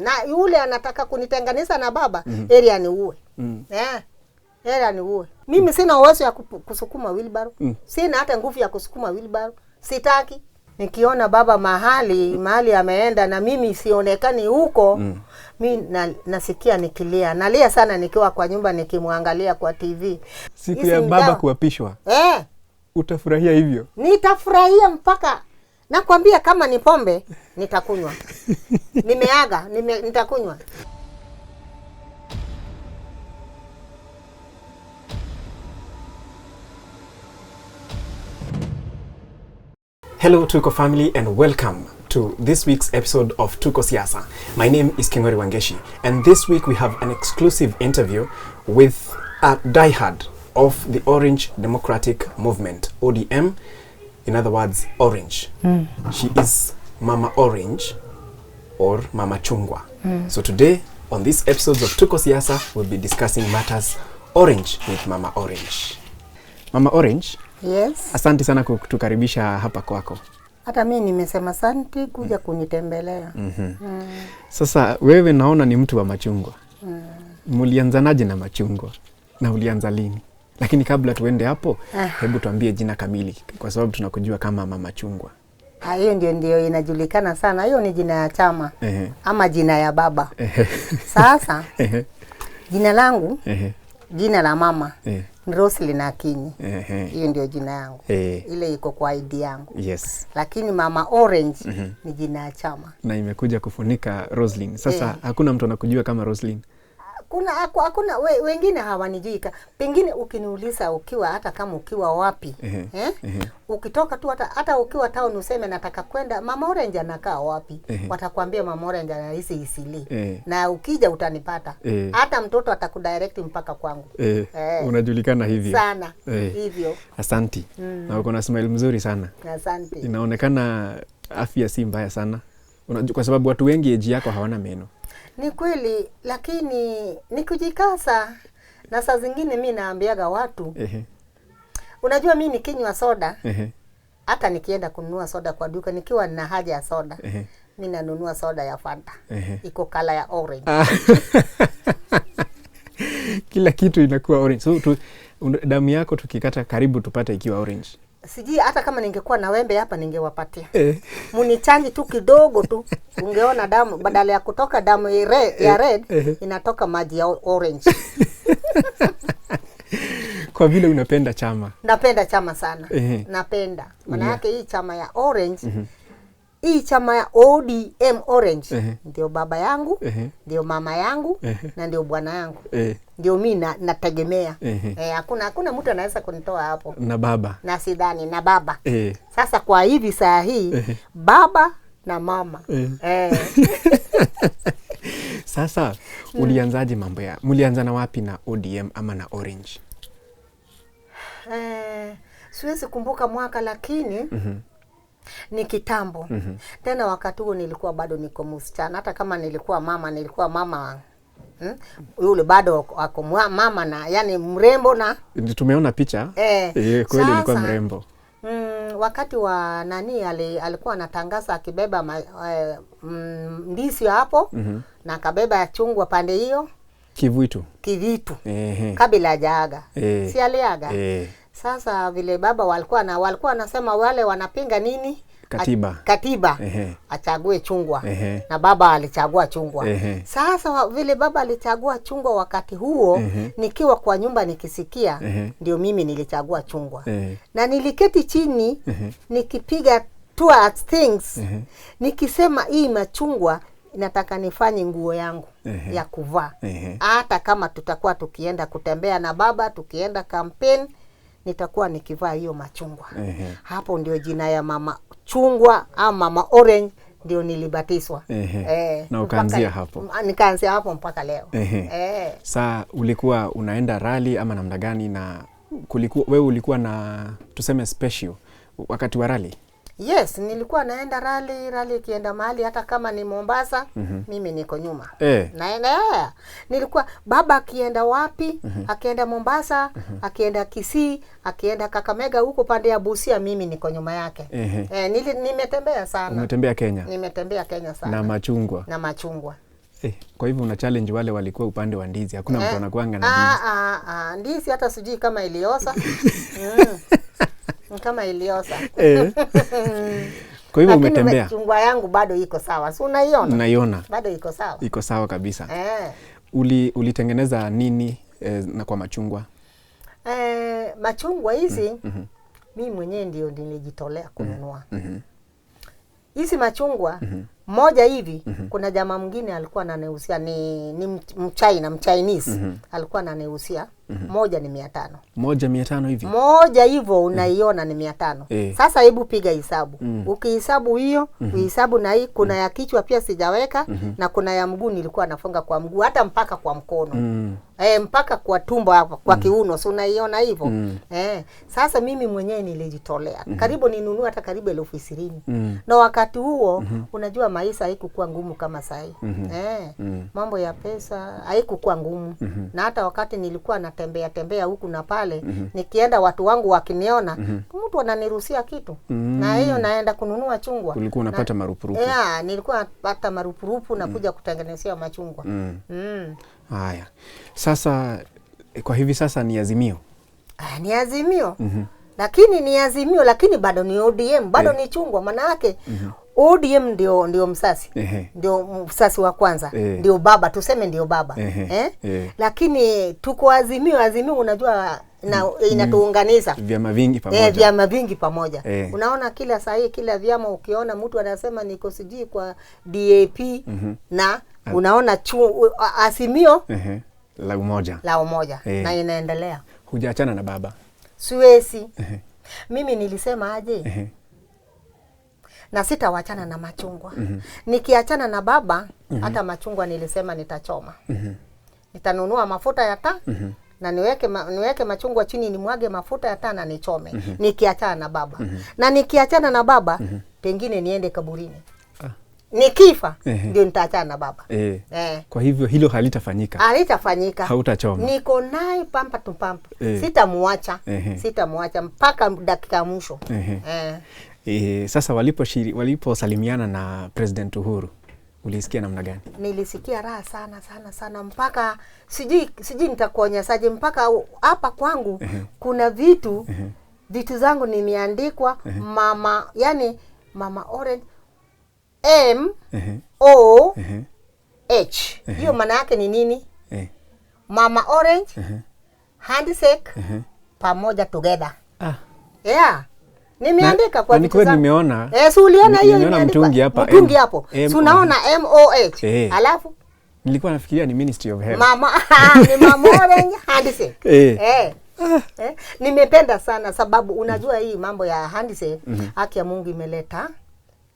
Na yule anataka kunitenganisha na baba, heri aniue. Heri aniue. Mimi sina uwezo ya kusukuma wheelbarrow. Sina hata nguvu ya kusukuma wheelbarrow. Sitaki. Nikiona baba mahali ameenda na mimi sionekani huko, mimi nasikia nikilia. Nalia sana nikiwa kwa nyumba nikimwangalia kwa TV. Siku ya baba kuapishwa. Utafurahia hivyo? Nitafurahia mpaka nakwambia kama ni pombe nitakunywa. Nimeaga, nitakunywa. Hello Tuko family and welcome to this week's episode of Tuko Siasa. My name is Kingori Wangeshi and this week we have an exclusive interview with a diehard of the Orange Democratic Movement, ODM, in other words, Orange. She is Mama Orange or Mama Chungwa. So today on this episode of Tuko Siasa we'll be discussing matters Orange with Mama Orange. Mama Orange, yes. Asante sana kutukaribisha hapa kwako. Hata mimi nimesema asante kuja kunitembelea. Sasa wewe naona ni mtu wa machungwa. Mulianzanaje na machungwa? Na ulianza lini? Lakini kabla tuende hapo, hebu tuambie jina kamili kwa sababu tunakujua kama Mama Chungwa. Hiyo ndio inajulikana sana. Hiyo ni jina ya chama. Ama jina ya baba. Sasa jina langu, jina la mama. Ni Roslyn Akinyi. Hiyo ndio jina yangu. Ile iko kwa ID yangu. Yes. Lakini Mama Orange ni jina ya chama. Na imekuja kufunika Roslyn. Sasa hakuna mtu anakujua kama Roslyn. Hakuna wengine hawanijui. Pengine ukiniuliza ukiwa hata kama ukiwa wapi, ukitoka tu hata ukiwa town useme nataka kwenda Mama Orange anakaa wapi, watakwambia Mama Orange anaishi Isili. Na ukija utanipata. Hata mtoto atakudirect mpaka kwangu. Unajulikana hivyo. Sana. Hivyo. Asante. Na uko na smile mzuri sana. Asante. Inaonekana afya si mbaya sana. Kwa sababu watu wengi age yako hawana meno. Ni kweli, lakini nikujikasa na saa zingine mimi naambiaga watu. Unajua mimi nikinywa soda, hata nikienda kununua soda kwa duka nikiwa na haja ya soda, mimi nanunua soda ya Fanta. Iko kala ya orange. Kila kitu inakuwa orange. So damu yako tukikata karibu tupate ikiwa orange. Sijui hata kama ningekuwa na wembe hapa ningewapatia. Munichanji tu kidogo tu. Ungeona damu badala ya kutoka damu ya red inatoka maji ya orange. Kwa vile unapenda chama. Napenda chama sana. Napenda. Maana yake hii chama ya orange, hii chama ya ODM Orange, ndio baba yangu, ndio mama yangu, na ndio bwana yangu. Ndio mimi nategemea. Hakuna mtu anaweza kunitoa hapo. Na baba. Na sidhani na baba. Sasa kwa hivi saa hii baba na mama. Sasa ulianzaje mambo ya? Mulianza na wapi na ODM ama na Orange? Siwezi kumbuka mwaka lakini ni kitambo. Tena wakati huo nilikuwa bado niko msichana. Hata kama nilikuwa mama yule bado ako mama na yani mrembo na tumeona picha. Kweli ilikuwa mrembo. Wakati wa nani alikuwa anatangaza akibeba ndisi hapo na akabeba chungwa pande hiyo. Kivitu. Kabla hajaaga. Si aliaga. Sasa vile baba walikuwa wanasema wale wanapinga nini? Katiba. Achague chungwa. Na baba alichagua chungwa. Sasa vile baba alichagua chungwa wakati huo, nikiwa kwa nyumba nikisikia, ndio mimi nilichagua chungwa. Na niliketi chini, nikipiga towards things, nikisema hii machungwa nataka nifanye nguo yangu ya kuvaa. Hata kama tutakuwa tukienda kutembea na baba, tukienda campaign, nitakuwa nikivaa hiyo machungwa. Hapo ndio jina ya Mama Chungwa ama Mama Orange ndio nilibatizwa. Na ukaanzia hapo. Nikaanzia hapo mpaka leo. Saa ulikuwa unaenda rally ama namna gani, na wewe ulikuwa na tuseme special wakati wa rally? Yes, nilikuwa naenda rally kienda mahali hata kama ni Mombasa, mimi niko nyuma. Naenda. Nilikuwa baba akienda wapi, akienda Mombasa, akienda Kisii, akienda Kakamega huko pande ya Busia, mimi niko nyuma yake. Nimetembea sana. Umetembea Kenya? Nimetembea Kenya sana. Na machungwa. Na machungwa. Kwa hivyo una challenge wale walikuwa upande wa ndizi. Hakuna mtu anakuanga na ndizi. Ndizi hata sijui kama iliosa. Kama iliosa. Kwa hivyo umetembea. Machungwa yangu bado iko sawa. Si unaiona? Naiona. Bado iko sawa. Iko sawa kabisa. Ulitengeneza nini na kwa machungwa? Machungwa hizi mimi mwenyewe ndio nilijitolea kununua. Hizi machungwa moja hivi kuna jamaa mwingine alikuwa ananiuzia ni Mchinese alikuwa ananiuzia moja ni 500. Moja 500 hivi. Moja hivyo unaiona ni 500. Sasa hebu piga hesabu. Ukihesabu hiyo, uhesabu na hii kuna ya kichwa pia sijaweka na kuna ya mguu nilikuwa nafunga kwa mguu hata mpaka kwa mkono. Mpaka kwa tumbo hapa kwa kiuno, so unaiona hivyo. Sasa mimi mwenyewe nilijitolea. Karibu ninunue hata karibu 20,000. Na wakati huo unajua maisha haikuwa ngumu kama sasa. Mambo ya pesa haikuwa ngumu. Na hata wakati nilikuwa natembea huku na pale, nikienda watu wangu wakiniona, mtu ananiruhusia kitu. Na hiyo naenda kununua chungwa. Ulikuwa unapata marupurupu. Nilikuwa napata marupurupu na kuja kutengenezea machungwa. Haya. Sasa kwa hivi sasa ni Azimio. Ni Azimio. Lakini ni Azimio lakini bado ni ODM, bado ni chungwa maana yake. ODM ndio msasi. Ndio msasi wa kwanza. Ndio baba, tuseme ndio baba. Lakini tuko Azimio unajua inatuunganisha. Vyama vingi pamoja. Vyama vingi pamoja. Unaona kila saa hii kila vyama ukiona mtu anasema niko sijui kwa DAP na unaona Azimio la umoja. Na inaendelea. Hujaachana na baba? Siwezi. Mimi nilisema aje? Na sitawachana na machungwa. Nikiachana na baba, hata machungwa nilisema nitachoma. Nitanunua mafuta ya taa na niweke machungwa chini nimwage mafuta ya taa na nichome. Nikiachana na baba. Na nikiachana na baba, pengine niende kaburini. Nikifa ndio nitaachana na baba. Kwa hivyo hilo halitafanyika. Halitafanyika. Hautachoma. Niko naye pampa tu pampa. Sitamuacha mpaka dakika mwisho. Sasa waliposalimiana na President Uhuru, ulisikia namna gani? Nilisikia raha sana mpaka sijui nitakuonyesaje mpaka hapa kwangu kuna vitu zangu nimeandikwa mama, yani Mama Orange MOH. Hiyo maana yake ni nini? Mama Orange handshake pamoja together. Nimeandika kwa vitu zangu. Nimeona. Uliona hiyo imeandikwa. Mtungi hapo. Unaona MOH. Alafu nilikuwa nafikiria ni Ministry of Health. Ni Mama Orange handshake. Nimependa sana sababu unajua hii mambo ya handshake haki ya Mungu imeleta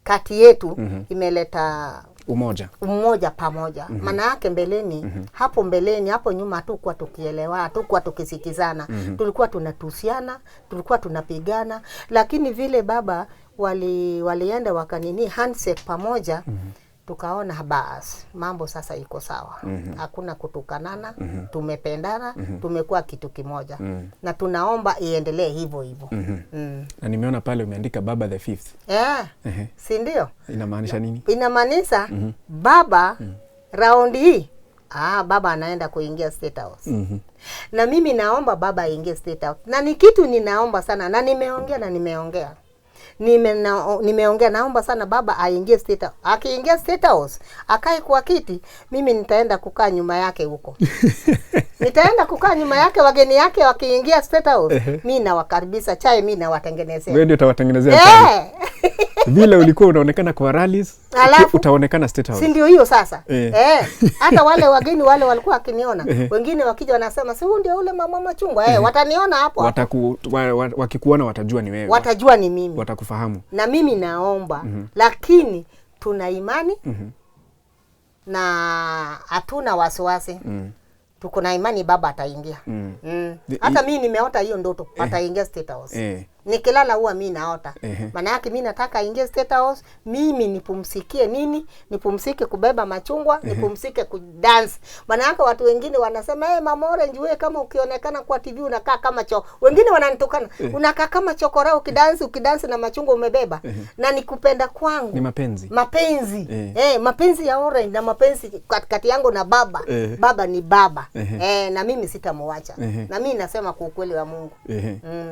kati yetu, imeleta umoja pamoja. Maana yake hapo nyuma hatukuwa tukielewa, hatukuwa tukisikizana. Tulikuwa tunatusiana, tulikuwa tunapigana, lakini vile baba walienda wakanini handshake pamoja, tukaona basi mambo sasa iko sawa. Hakuna kutukanana, tumependana, tumekuwa kitu kimoja. Na tunaomba iendelee hivyo. Na nimeona pale umeandika Baba the 5th. Si ndio? Inamaanisha nini? Inamaanisha baba raundi hii baba anaenda kuingia State House. Na mimi naomba baba aingie State House. Na ni kitu ninaomba sana na nimeongea. Naomba sana baba aingie State House. Akiingia State House, akae kwa kiti, mimi nitaenda kukaa nyuma yake huko. Nitaenda kukaa nyuma yake, wageni yake wakiingia State House, mimi nawakaribisha chai, mimi nawatengenezea. Wewe ndio utawatengenezea chai. Vile ulikuwa unaonekana kwa rallies, utaonekana State House. Si ndio hiyo sasa? Hata wale wageni wale walikuwa wakiniona, wengine wakija wanasema, "Si huyu ndio ule mama machungwa." Wataniona hapo. Wakikuona watajua ni wewe. Watajua ni mimi. Watakufahamu. Na mimi naomba, lakini tuna imani na hatuna wasiwasi. Tuko na imani baba ataingia. Hata mimi nimeota hiyo ndoto, ataingia State House. Nikilala huwa mimi naota. Maana yake mimi nataka ingie State House, mimi nipumsikie nini? Nipumsike kubeba machungwa, nipumsike kudance. Maana yake watu wengine wanasema, Mama Orange wewe kama ukionekana kwa TV unakaa kama wengine wananitukana. Unakaa kama chokora ukidance na machungwa umebeba. Na nikupenda kwangu. Ni mapenzi. Mapenzi. Mapenzi ya Orange na mapenzi katikati yangu na baba. Baba ni baba. Na mimi sitamwacha. Na mimi nasema kwa ukweli wa Mungu.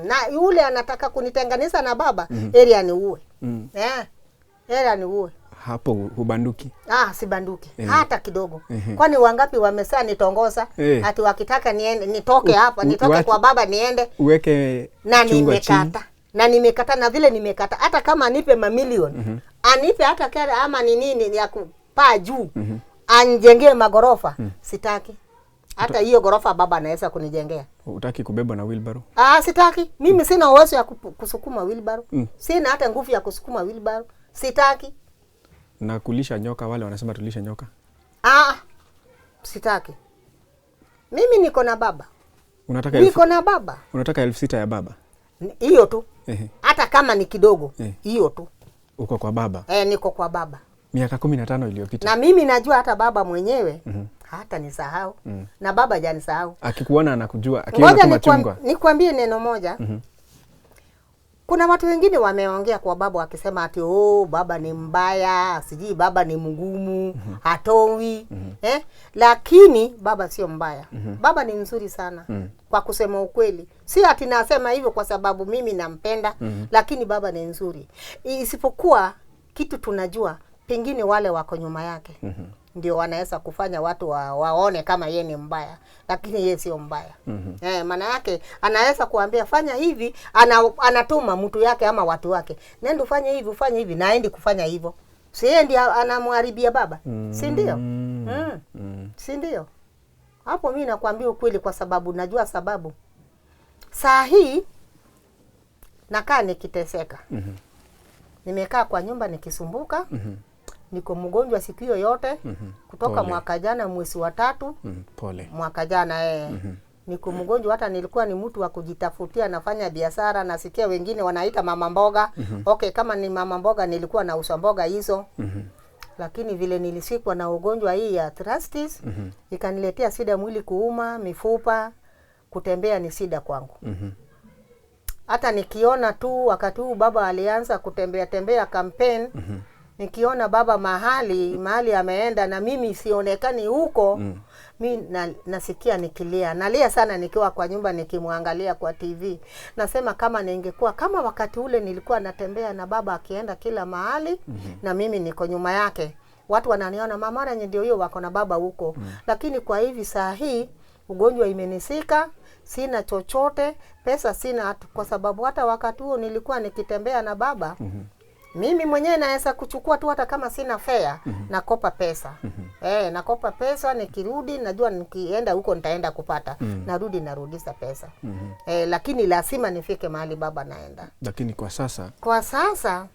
Na yule anataka kunitenganisha na baba, area ni uwe. Area ni uwe. Hapo hubanduki. Si banduki. Hata kidogo. Kwani wangapi wamesaa nitongoza? Ati wakitaka niende nitoke hapa, nitoke kwa baba niende. Uweke na nimekata. Na nimekata na vile nimekata. Hata kama anipe mamilioni. Anipe hata kera ama ni nini ya kupaa juu. Anjengee magorofa. Sitaki. Hata hiyo gorofa baba anaweza kunijengea. Utaki kubeba na wheelbarrow? Sitaki. Mimi sina uwezo ya kusukuma wheelbarrow. Sina hata nguvu ya kusukuma wheelbarrow. Sitaki. Na kulisha nyoka, wale wanasema tulisha nyoka. Sitaki. Mimi niko na baba. Niko na baba. Unataka 6,000 ya baba? Hiyo tu. Hata kama ni kidogo. Hiyo tu. Uko kwa baba? Niko kwa baba. Miaka 15 iliyopita. Na mimi najua hata baba mwenyewe hata nisahau. Na baba hajanisahau. Akikuona anakujua, akiona kama chungwa. Nikwambie neno moja. Kuna watu wengine wameongea kwa baba wakisema ati baba ni mbaya, sijui baba ni mgumu, hatowi. Lakini baba sio mbaya. Baba ni mzuri sana. Kwa kusema ukweli. Si ati nasema hivyo kwa sababu mimi nampenda, lakini baba ni nzuri. Isipokuwa kitu tunajua, pengine wale wako nyuma yake. Ndio wanaweza kufanya watu waone kama yeye ni mbaya, lakini yeye sio mbaya. Maana yake anaweza kuambia fanya hivi, anatuma mtu yake ama watu wake. Nenda ufanye hivi, naendi kufanya hivyo. Si yeye ndiye anamharibia baba. Si ndio? Si ndio? Hapo mimi nakwambia ukweli kwa sababu najua sababu. Saa hii nakaa nikiteseka. Nimekaa kwa nyumba nikisumbuka. Niko mgonjwa siku hiyo yote. Kutoka mwaka jana mwezi wa 3. Pole. Mwaka jana niko mgonjwa, hata nilikuwa ni mtu wa kujitafutia, nafanya biashara, nasikia wengine wanaita mama mboga. Kama ni mama mboga nilikuwa na uza mboga hizo. Lakini vile nilisikwa na ugonjwa hii ya arthritis, ikaniletea shida, mwili kuuma, mifupa, kutembea ni shida kwangu. Hata nikiona tu wakati huu baba alianza kutembea campaign, nikiona baba mahali ameenda na mimi sionekani huko, mimi nasikia nikilia. Nalia sana nikiwa kwa nyumba nikimwangalia kwa TV. Nasema kama ningekuwa kama wakati ule nilikuwa natembea na baba akienda kila mahali, na mimi niko nyuma yake. Watu wananiona Mama Orange ndio hiyo wako na baba huko. Lakini kwa hivi saa hii ugonjwa imenisika, sina chochote, pesa sina, kwa sababu hata wakati huo nilikuwa nikitembea na baba. Mimi mwenyewe naweza kuchukua tu hata kama sina fare, nakopa pesa. Nakopa pesa, nikirudi najua nikienda huko nitaenda kupata. Narudisha pesa. Lakini lazima nifike mahali baba naenda. Lakini kwa sasa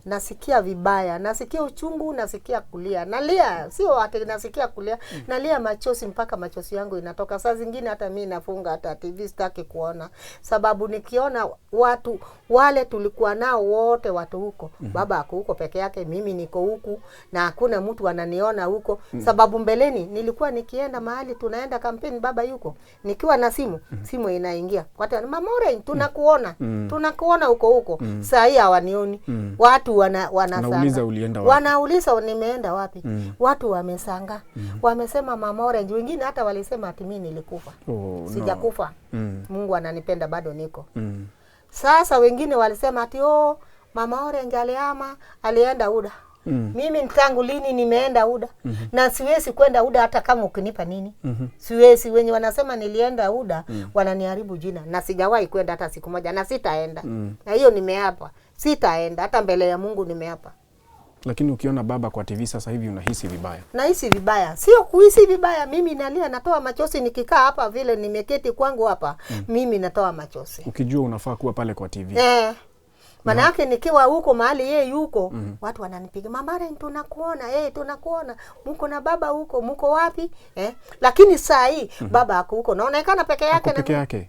nasikia vibaya, nasikia uchungu, nasikia kulia. Nalia, sio ati nasikia kulia, nalia machozi mpaka machozi yangu inatoka. Saa zingine hata mimi nafunga hata TV sitaki kuona. Sababu nikiona watu wale tulikuwa nao wote watu huko. Baba ako huko peke yake, mimi niko huku na hakuna mtu ananiona huko. Sababu mbeleni nilikuwa nikienda mahali tunaenda kampeni baba yuko. Nikiwa na simu inaingia. Watu Mama Orange tunakuona. Tunakuona huko. Saa hii hawanioni. Watu wanauliza ulienda wapi? Wanauliza nimeenda wapi? Watu wamesanga. Wamesema Mama Orange, wengine hata walisema ati mimi nilikufa. Sijakufa. Mungu ananipenda bado niko. Sasa wengine walisema ati Mama Orange alienda UDA. Mimi tangu lini nimeenda UDA? Na siwezi kwenda UDA hata kama ukinipa nini. Siwezi. Wenye wanasema nilienda UDA wananiharibu jina, na sijawahi kwenda hata siku moja, na sitaenda. Na hiyo nimeapa. Sitaenda hata mbele ya Mungu nimeapa. Lakini ukiona baba kwa TV sasa hivi unahisi vibaya? Nahisi vibaya. Sio kuhisi vibaya, mimi nalia, natoa machozi nikikaa hapa vile nimeketi kwangu hapa. Mimi natoa machozi. Ukijua unafaa kuwa pale kwa TV. Maana yake nikiwa huko mahali yeye yuko, watu wananipiga, Mama Orange tunakuona, tunakuona. Mko na baba huko, mko wapi? Lakini saa hii baba ako huko. Naonekana peke yake peke yake.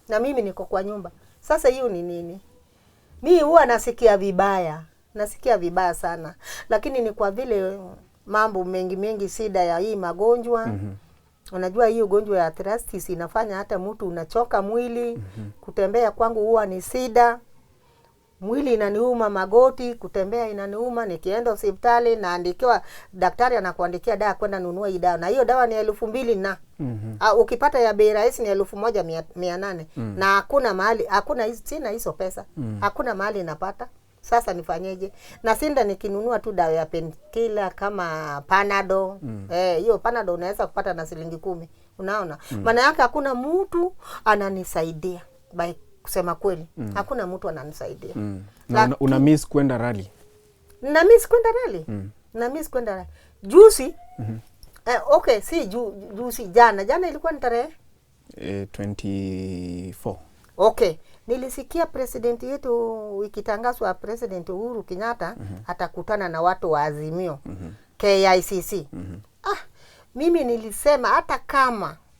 Na mimi niko kwa nyumba. Sasa hiyo ni nini? Mimi huwa nasikia vibaya sana, lakini ni kwa vile mambo mengi shida ya hii magonjwa. Unajua hii ugonjwa ya arthritis inafanya hata mtu unachoka mwili. Kutembea kwangu huwa ni shida. Mwili inaniuma, magoti, kutembea inaniuma. Nikienda hospitali naandikiwa, daktari anakuandikia dawa kwenda nunua hii dawa. Na hiyo dawa ni 2,000 na ukipata ya bei rahisi ni 1,800. Na hakuna mahali, sina hizo pesa. Hakuna mahali napata. Sasa nifanyeje? Na sinda nikinunua tu dawa ya painkiller kama Panadol. Hiyo Panadol unaweza kupata na shilingi 10. Unaona? Maana yake hakuna mtu ananisaidia. By kusema kweli, hakuna mtu ananisaidia. Na una miss kwenda rally? Na miss kwenda rally? Na miss kwenda rally. Juzi okay, si juzi, jana ilikuwa ni tarehe 24. Okay. Nilisikia president yetu ikitangazwa, President Uhuru Kenyatta atakutana na watu wa Azimio KICC. Mimi nilisema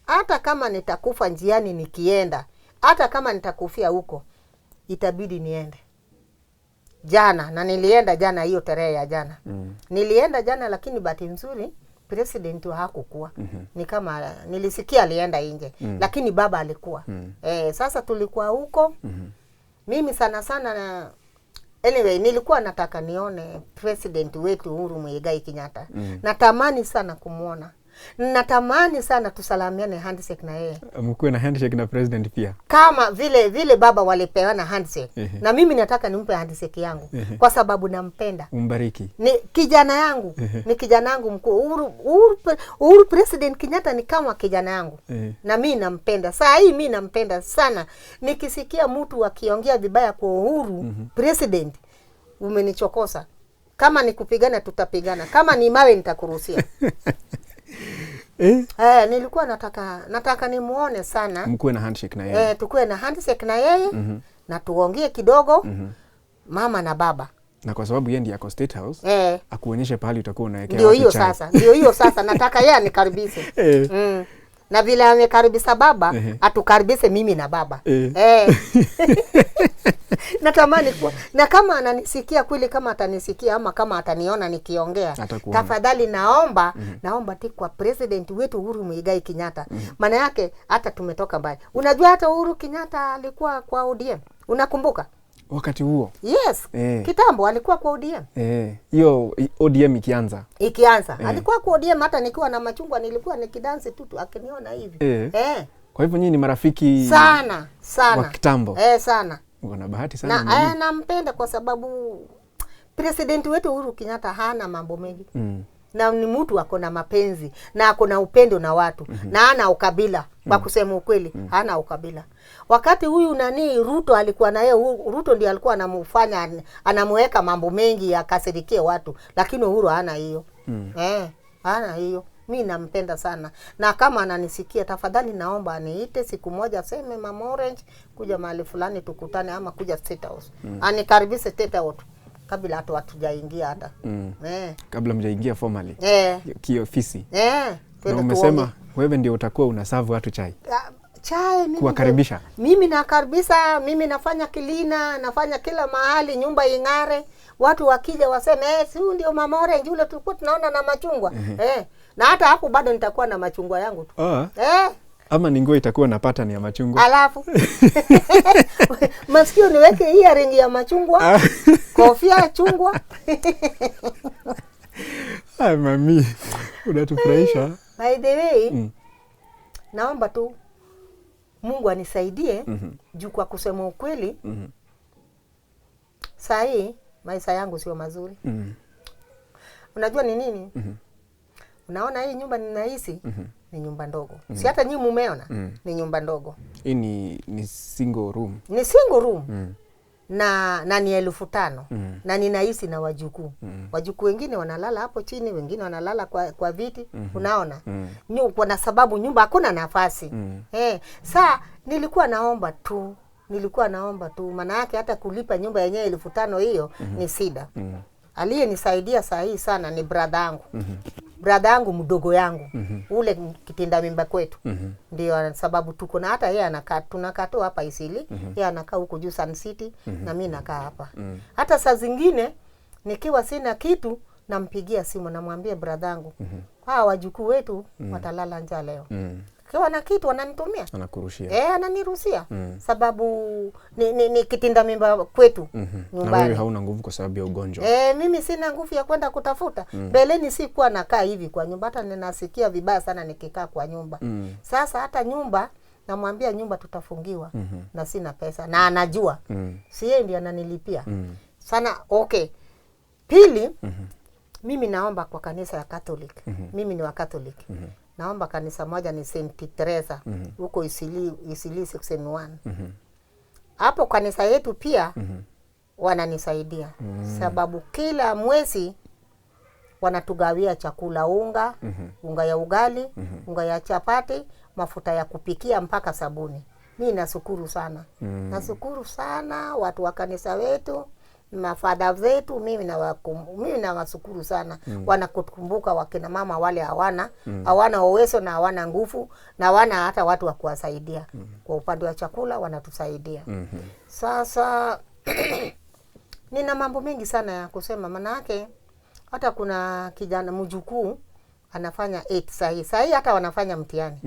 hata kama nitakufa njiani nikienda, hata kama nitakufia huko, itabidi niende. Jana, na nilienda jana, hiyo tarehe ya jana. Nilienda jana, lakini bahati nzuri president hakukuwa. Ni kama nilisikia alienda nje, lakini baba alikuwa. Sasa tulikuwa huko. Mimi sana anyway, nilikuwa nataka nione president wetu Uhuru Muigai Kenyatta. Natamani sana kumuona. Natamani sana tusalamiane handshake na yeye. Mkuwe na handshake na president pia. Kama vile baba walipeana handshake. Na mimi nataka nimpe handshake yangu kwa sababu nampenda. Umbariki. Ni kijana yangu. Ni kijana yangu mkuu. Uhuru President Kenyatta ni kama kijana yangu. Na mimi nampenda. Saa hii mimi nampenda sana. Nikisikia mtu akiongea vibaya kwa Uhuru President, umenichokosa. Kama ni kupigana tutapigana. Kama ni mawe nitakuruhusia. Nilikuwa nataka nimuone sana. Mkuwe na handshake na yeye. Tukue na handshake na yeye. Na tuongee kidogo. Mama na baba. Na kwa sababu yeye ndiye ako State House, akuonyeshe pahali utakuwa unawekea. Ndio hiyo sasa nataka yeye anikaribishe. Na vile amekaribisha baba, atukaribishe mimi na baba. Natamani kwa, na kama ananisikia kweli, kama atanisikia ama kama ataniona nikiongea, tafadhali naomba kwa president wetu Uhuru Muigai Kenyatta. Maana yake hata tumetoka mbali. Unajua hata Uhuru Kenyatta alikuwa kwa ODM. Unakumbuka? Wakati huo? Yes. Kitambo alikuwa kwa ODM. Hiyo ODM ikianza. Alikuwa kwa ODM, hata nikiwa na machungwa nilikuwa nikidansi tu akiniona hivi. Kwa hivyo nyinyi ni marafiki sana. Wa kitambo. Sana. Una bahati sana. Na nampenda kwa sababu president wetu Uhuru Kenyatta hana mambo mengi. Na ni mtu ako na mapenzi na ako na upendo na watu. Na hana ukabila. Kwa kusema ukweli, hana ukabila. Wakati huyu Ruto alikuwa na yeye, Ruto ndiye alikuwa anamfanya, anamuweka mambo mengi akasirikie watu, lakini Uhuru hana hiyo. Hana hiyo. Mimi nampenda sana. Na kama ananisikia, tafadhali naomba aniite siku moja, seme Mama Orange kuja mahali fulani tukutane, ama kuja State House. Anikaribishe State House kabla hata hatujaingia hata. Kabla mjaingia formally. Kiofisi. Na umesema wewe ndio utakuwa unaserve watu chai. Chai mimi kuwakaribisha. Mimi nakaribisha, mimi nafanya kilina, nafanya kila mahali nyumba ing'are. Watu wakija waseme si ndio Mama Orange yule tulikuwa tunaona na machungwa. Na hata hapo bado nitakuwa na machungwa yangu tu. Ama ningo itakuwa na pattern ya machungwa. Alafu masikio niweke earring ya machungwa. Kofia ya chungwa. Mami, unatufurahisha. By the way, naomba tu Mungu anisaidie juu kwa kusema ukweli. Saa hii maisha yangu sio mazuri. Unajua ni nini? Unaona hii nyumba ninaishi ni nyumba ndogo. Si hata nyinyi mumeona ni nyumba ndogo. Hii ni single room. Ni single room. Na ni 5,000 na ninaishi na wajukuu. Wajukuu wengine wanalala hapo chini, wengine wanalala kwa viti. Unaona? Kwa sababu nyumba hakuna nafasi. Saa nilikuwa naomba tu maana yake hata kulipa nyumba yenyewe 5,000 hiyo ni shida. Aliyenisaidia saa hii sana ni brother yangu. brother yangu mdogo yangu ule kitinda mimba kwetu ndio sababu tuko na hata yeye anakaa tunakaa tu hapa Isili yeye anakaa huko juu Sun City na mimi nakaa hapa hata saa zingine nikiwa sina kitu nampigia simu namwambia brother yangu hawa wajukuu wetu watalala njaa leo kiwa na kitu wananitumia anakurushia ananiruhusia sababu ni kitinda mimba kwetu nyumbani. Na wewe hauna nguvu kwa sababu ya ugonjwa. Mimi sina nguvu ya kwenda kutafuta. Beleni sikuwa nakaa hivi kwa nyumba, hata ninasikia vibaya sana nikikaa kwa nyumba. Sasa hata nyumba namwambia nyumba tutafungiwa na sina pesa na anajua. Si yeye ndiye ananilipia. Sana okay. Pili mimi naomba kwa kanisa ya Catholic. Mimi ni wa Catholic. Naomba kanisa moja ni Saint Teresa huko Isili section 1. Hapo kanisa yetu pia wananisaidia sababu kila mwezi wanatugawia chakula unga, unga ya ugali, unga ya chapati, mafuta ya kupikia mpaka sabuni. Mimi nashukuru sana. Nashukuru sana watu wa kanisa wetu, mafadha zetu, mimi nawashukuru sana. Wanakukumbuka wakina mama wale hawana uwezo na hawana nguvu na hawana hata watu wa kuwasaidia. Kwa upande wa chakula wanatusaidia. Sasa nina mambo mengi sana ya kusema manake hata kuna kijana mjukuu anafanya 8 sahi hata wanafanya mtihani.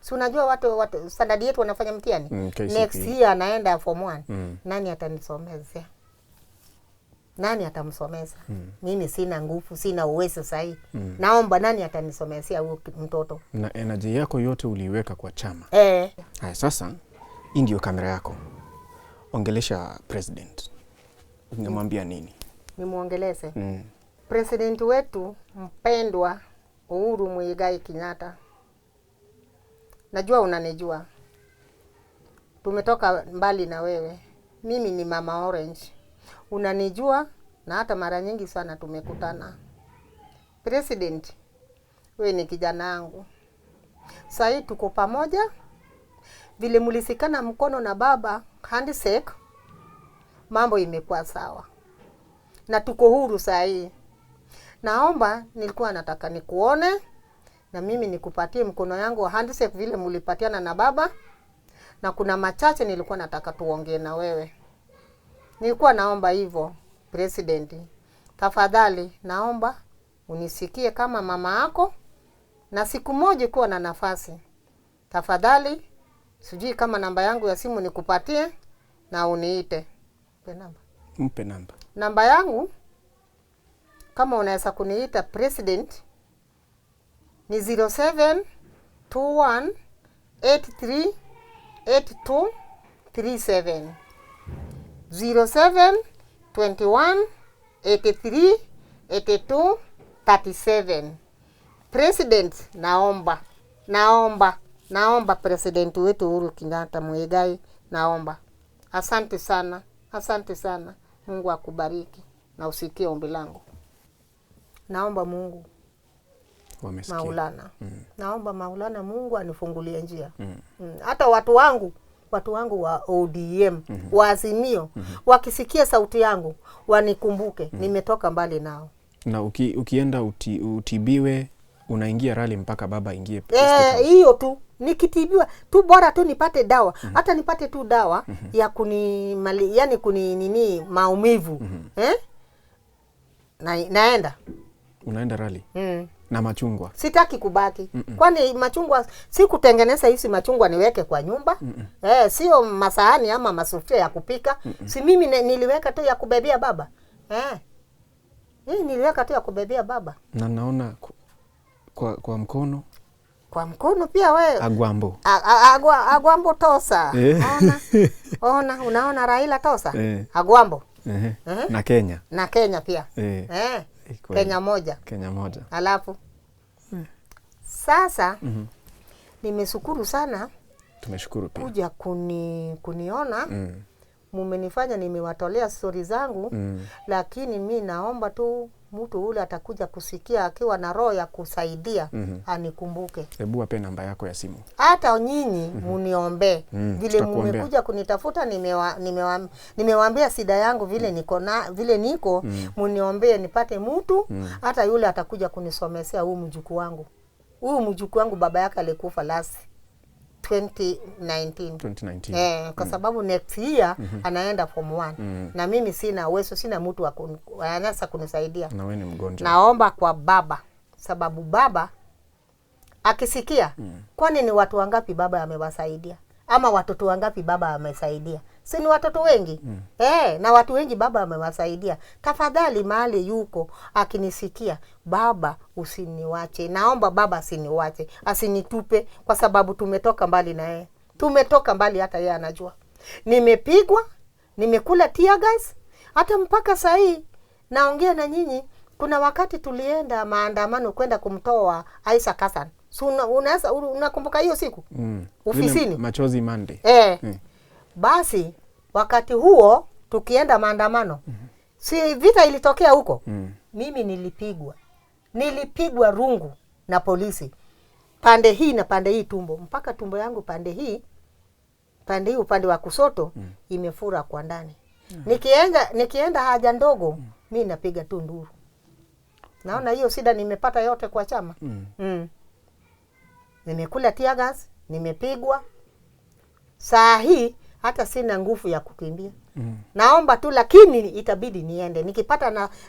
Si unajua watu standard yetu wanafanya mtihani. Next year anaenda form 1. Nani atanisomezea? Nani atamsomeza? Mimi sina nguvu, sina uwezo sahi. Naomba nani atanisomezea huyo mtoto? Na energy yako yote uliweka kwa chama. Haya sasa, hii ndio kamera yako. Ongelesha president. Ungemwambia nini? Nimuongeleze. President wetu mpendwa Uhuru Muigai Kenyatta. Najua unanijua. Tumetoka mbali na wewe. Mimi ni Mama Orange. Unanijua na hata mara nyingi sana tumekutana. President, wewe ni kijana wangu. Sasa tuko pamoja. Vile mulisikana mkono na baba handshake, mambo imekuwa sawa. Na tuko huru sasa. Naomba nilikuwa nataka nikuone na mimi nikupatie mkono yangu wa handshake vile mulipatiana na baba. Na kuna machache nilikuwa nataka tuongee na wewe. Nilikuwa naomba hivyo, President. Tafadhali naomba unisikie kama mama yako na siku moja kuwa na nafasi. Tafadhali sijui kama namba yangu ya simu nikupatie na uniite. Mpe namba. Namba yangu kama unaweza kuniita President ni 0721838237. 0721838237. President, naomba President wetu Uhuru Kenyatta Muigai, naomba. Asante sana. Mungu akubariki na usikie ombi langu. Naomba Mungu Maulana. Naomba Maulana Mungu anifungulie njia. Hata watu wangu wa ODM, wa Azimio, wakisikia sauti yangu, wanikumbuke. Nimetoka mbali nao. Na ukienda utibiwe, unaingia rally mpaka baba ingie. Hiyo tu. Nikitibiwa tu bora tu nipate dawa. Hata nipate tu dawa ya kuni maumivu. Naenda. Unaenda rally? Na machungwa. Sitaki kubaki. Kwani machungwa sikutengeneza hizi machungwa niweke kwa nyumba. Sio masahani ama masufuria ya kupika. Si mimi niliweka tu ya kubebea baba. Niliweka tu ya kubebea baba. Na naona kwa mkono. Kwa mkono pia wewe. Agwambo. Agwambo Tosa. Ona, unaona Raila Tosa? Agwambo. Na Kenya. Na Kenya pia. Kenya moja. Alafu. Sasa nimeshukuru sana. Tumeshukuru pia. Kuja kuniona. mumenifanya nimewatolea story zangu, lakini mi naomba tu mtu ule atakuja kusikia akiwa na roho ya kusaidia anikumbuke. Hebu wape namba yako ya simu. Hata nyinyi muniombe. Vile mmekuja kunitafuta nimewaambia shida yangu vile niko muniombe nipate mtu hata yule atakuja kunisomesea huu mjukuu wangu. Huyu mjukuu wangu baba yake alikufa last 2019. Kwa sababu next year anaenda form 1. Na mimi sina uwezo, sina mtu anaweza kunisaidia. Na wewe ni mgonjwa. Naomba kwa baba, sababu baba akisikia kwani ni watu wangapi baba amewasaidia? Ama watoto wangapi baba amesaidia? Si ni watoto wengi? Na watu wengi baba amewasaidia. Tafadhali mahali yuko akinisikia, baba usiniwache. Naomba baba asiniwache, asinitupe kwa sababu tumetoka mbali na yeye. Tumetoka mbali, hata yeye anajua. Nimepigwa, nimekula tear gas, hata mpaka saa hii naongea na nyinyi. Kuna wakati tulienda maandamano kwenda kumtoa Isaac Hassan. So unakumbuka hiyo siku? Ofisini. Machozi Monday. Basi wakati huo tukienda maandamano. Si vita ilitokea huko. Mimi nilipigwa rungu na polisi. Pande hii na pande hii tumbo. Mpaka tumbo yangu pande hii upande wa kusoto imefura kwa ndani. Nikienda haja ndogo mimi napiga tu nduru. Naona hiyo shida nimepata yote kwa chama. Nimekula tear gas, nimepigwa. Saa hii hata sina nguvu ya kukimbia. Naomba tu, lakini itabidi niende.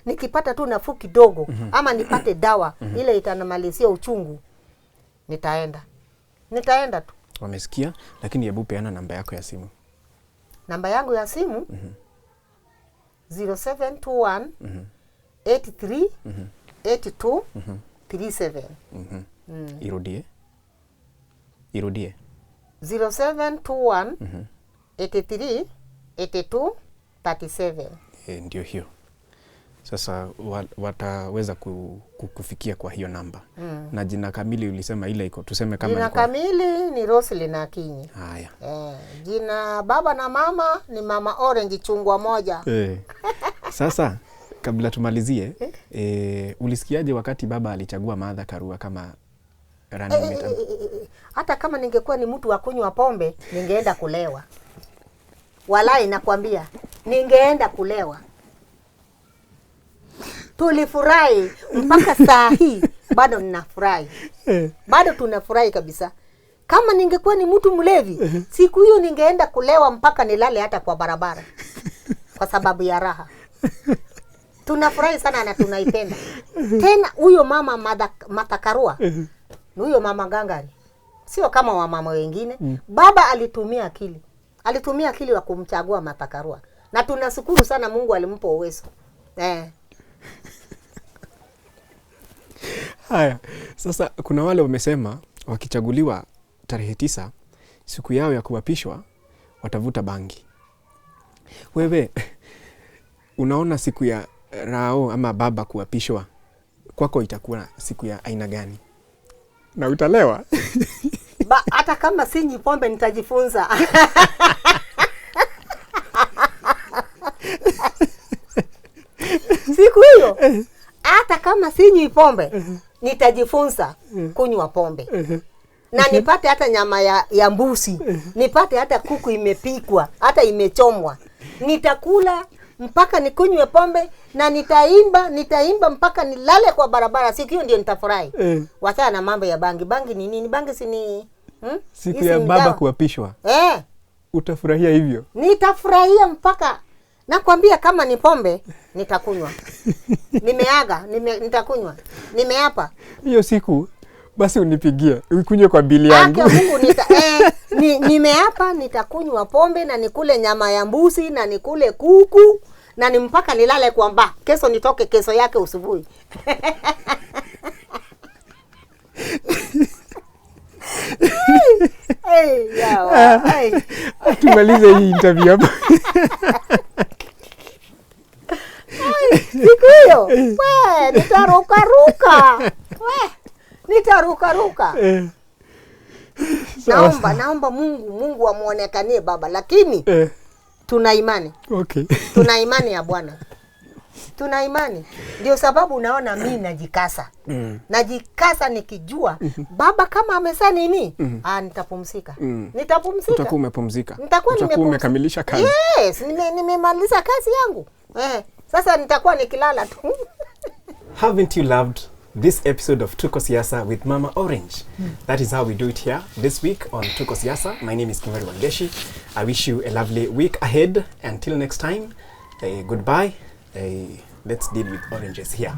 Nikipata tu nafuu kidogo ama nipate dawa ile itanamalizia uchungu, nitaenda tu. Wamesikia, lakini hebu peana namba yako ya simu. Namba yangu ya simu 0721 83 82 37. Irudie. 0721 83 82 37. Ndio hiyo. Sasa wataweza kufikia kwa hiyo namba. Na jina kamili ulisema ile iko, tuseme kama jina kamili ni Roselyn Akinyi. Haya. Jina baba na mama ni Mama Orange chungwa moja. Sasa kabla tumalizie, ulisikiaje wakati baba alichagua Martha Karua kama running mate? Hata kama ningekuwa ni mtu wa kunywa pombe, ningeenda kulewa. Walai nakwambia, ningeenda kulewa. Tulifurahi mpaka saa hii bado ninafurahi. Bado tunafurahi kabisa. Kama ningekuwa ni mtu mlevi, siku hiyo ningeenda kulewa mpaka nilale hata kwa barabara. Kwa sababu ya raha. Tunafurahi sana na tunaipenda. Tena huyo mama Martha Karua, huyo mama gangari, sio kama wamama wengine. Baba alitumia akili wa kumchagua Martha Karua. Na tunashukuru sana Mungu alimpa uwezo. Haya, sasa kuna wale wamesema wakichaguliwa tarehe 9 siku yao ya kuapishwa watavuta bangi. Wewe unaona siku ya Rao ama baba kuapishwa kwako itakuwa siku ya aina gani? Na utalewa? Hata kama sinywi pombe nitajifunza. Siku hiyo hata kama sinywi pombe nitajifunza kunywa pombe. Na nipate hata nyama ya mbuzi, nipate hata kuku imepikwa, hata imechomwa. Nitakula mpaka nikunywe pombe na nitaimba mpaka nilale kwa barabara. Siku hiyo ndio nitafurahi. Wacha na mambo ya bangi. Bangi ni nini? Bangi si ni siku ya baba kuapishwa. Utafurahia hivyo? Nitafurahia mpaka nakwambia, kama ni pombe nitakunywa. Nimeaga, nitakunywa. Nimeapa. Hiyo siku basi unipigie, ukunywe kwa bili yangu. Mungu nimeapa nitakunywa pombe na nikule nyama ya mbuzi na nikule kuku na ni mpaka nilale kwamba kesho nitoke kesho yake usubuhi. Tumalize hii interview hapa. Siku hiyo, nitaruka. Naomba Mungu amuonekanie baba, lakini tuna imani. Okay. Tuna imani ya Bwana. Tuna imani. Ndio sababu unaona mimi najikasa. Najikasa nikijua baba kama amesema nini? Nitapumzika. Nitapumzika. Utakuwa umepumzika. Utakuwa umekamilisha kazi. Yes, nimemaliza kazi yangu. Sasa nitakuwa nikilala tu. Haven't you loved this episode of Tuko Siasa with Mama Orange? That is how we do it here this week on Tuko Siasa. My name is Kingori Wangeshi. I wish you a lovely week ahead. Until next time, goodbye. Let's deal with oranges here.